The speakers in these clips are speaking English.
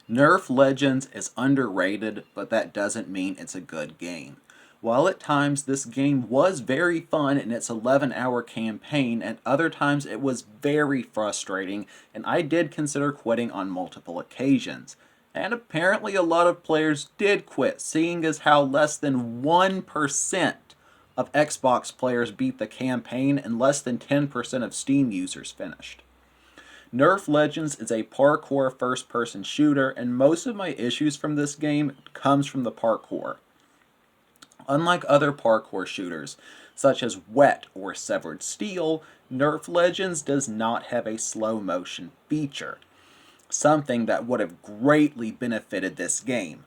Nerf Legends is underrated, but that doesn't mean it's a good game. While at times this game was very fun in its 11-hour campaign, at other times it was very frustrating, and I did consider quitting on multiple occasions. And apparently a lot of players did quit, seeing as how less than 1% of Xbox players beat the campaign and less than 10% of Steam users finished. Nerf Legends is a parkour first-person shooter, and most of my issues from this game comes from the parkour. Unlike other parkour shooters, such as Wet or Severed Steel, Nerf Legends does not have a slow motion feature, something that would have greatly benefited this game.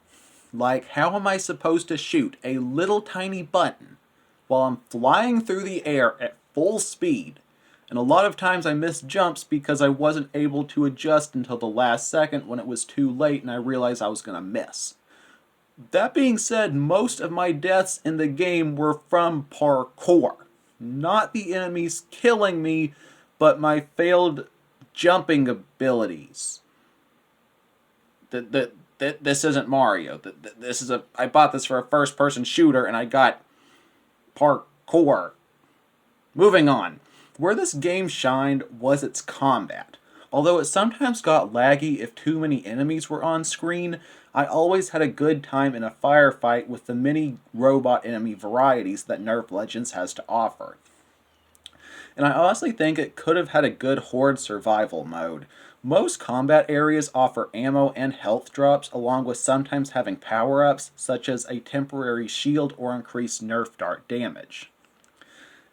Like, how am I supposed to shoot a little tiny button while I'm flying through the air at full speed? And a lot of times I missed jumps because I wasn't able to adjust until the last second when it was too late and I realized I was going to miss. That being said, most of my deaths in the game were from parkour. Not the enemies killing me, but my failed jumping abilities. This isn't Mario. This is I bought this for a first-person shooter and I got parkour. Moving on. Where this game shined was its combat. Although it sometimes got laggy if too many enemies were on screen, I always had a good time in a firefight with the many robot enemy varieties that Nerf Legends has to offer. And I honestly think it could have had a good horde survival mode. Most combat areas offer ammo and health drops, along with sometimes having power-ups, such as a temporary shield or increased Nerf dart damage.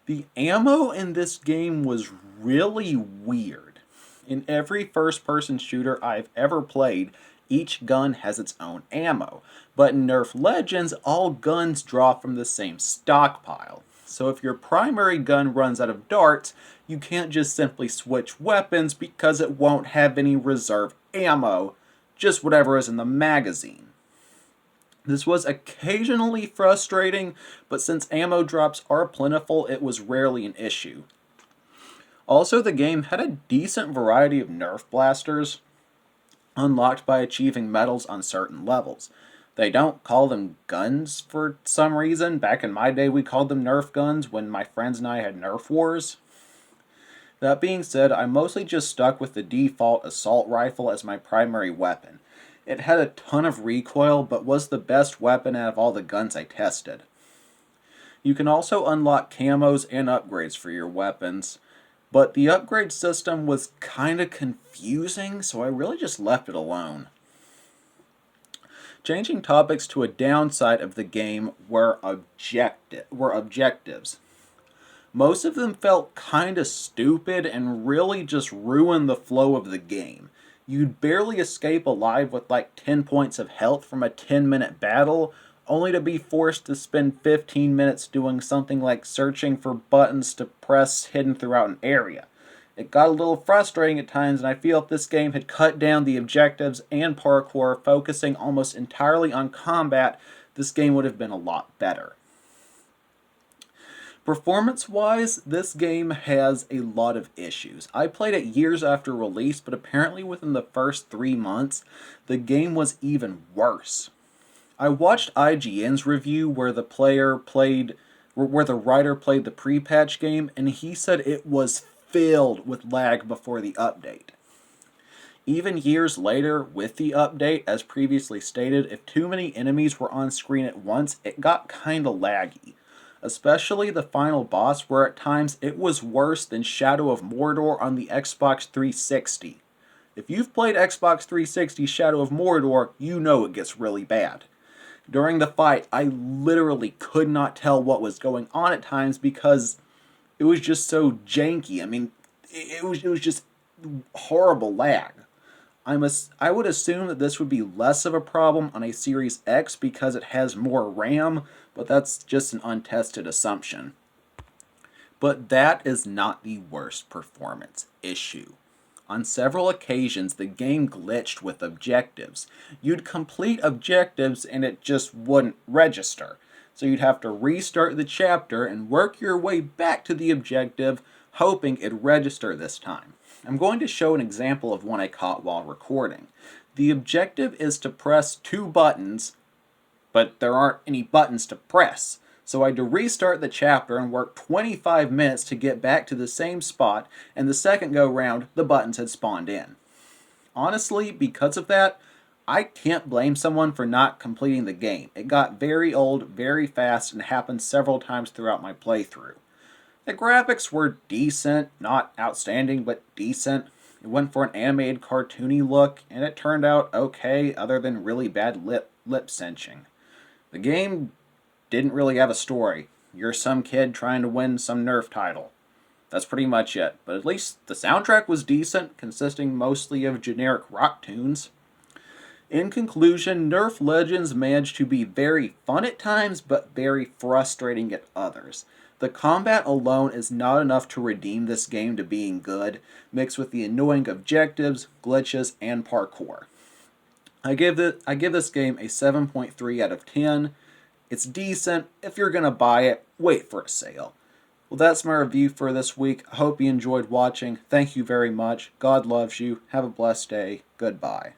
The ammo in this game was really weird. In every first-person shooter I've ever played, each gun has its own ammo, but in Nerf Legends, all guns draw from the same stockpile. So if your primary gun runs out of darts, you can't just simply switch weapons because it won't have any reserve ammo, just whatever is in the magazine. This was occasionally frustrating, but since ammo drops are plentiful, it was rarely an issue. Also, the game had a decent variety of Nerf blasters, unlocked by achieving medals on certain levels. They don't call them guns for some reason. Back in my day, we called them Nerf guns when my friends and I had Nerf wars. That being said, I mostly just stuck with the default assault rifle as my primary weapon. It had a ton of recoil, but was the best weapon out of all the guns I tested. You can also unlock camos and upgrades for your weapons, but the upgrade system was kinda confusing, so I really just left it alone. Changing topics to a downside of the game were objectives. Most of them felt kinda stupid and really just ruined the flow of the game. You'd barely escape alive with like 10 points of health from a 10-minute battle, only to be forced to spend 15 minutes doing something like searching for buttons to press hidden throughout an area. It got a little frustrating at times, and I feel if this game had cut down the objectives and parkour, focusing almost entirely on combat, this game would have been a lot better. Performance-wise, this game has a lot of issues. I played it years after release, but apparently within the first 3 months, the game was even worse. I watched IGN's review where the writer played the pre-patch game, and he said it was filled with lag before the update. Even years later, with the update, as previously stated, if too many enemies were on screen at once, it got kinda laggy. Especially the final boss, where at times it was worse than Shadow of Mordor on the Xbox 360. If you've played Xbox 360 Shadow of Mordor, you know it gets really bad. During the fight, I literally could not tell what was going on at times because it was just so janky. I mean, it was just horrible lag. I would assume that this would be less of a problem on a Series X because it has more RAM, but that's just an untested assumption. But that is not the worst performance issue. On several occasions, the game glitched with objectives. You'd complete objectives and it just wouldn't register. So you'd have to restart the chapter and work your way back to the objective, hoping it'd register this time. I'm going to show an example of one I caught while recording. The objective is to press 2 buttons, but there aren't any buttons to press. So I had to restart the chapter and work 25 minutes to get back to the same spot, and the second go round, the buttons had spawned in. Honestly, because of that, I can't blame someone for not completing the game. It got very old, very fast, and happened several times throughout my playthrough. The graphics were decent, not outstanding, but decent. It went for an animated cartoony look, and it turned out okay other than really bad lip cinching. The game didn't really have a story. You're some kid trying to win some Nerf title. That's pretty much it, but at least the soundtrack was decent, consisting mostly of generic rock tunes. In conclusion, Nerf Legends managed to be very fun at times, but very frustrating at others. The combat alone is not enough to redeem this game to being good, mixed with the annoying objectives, glitches, and parkour. I give this game a 7.3 out of 10. It's decent. If you're going to buy it, wait for a sale. Well, that's my review for this week. I hope you enjoyed watching. Thank you very much. God loves you. Have a blessed day. Goodbye.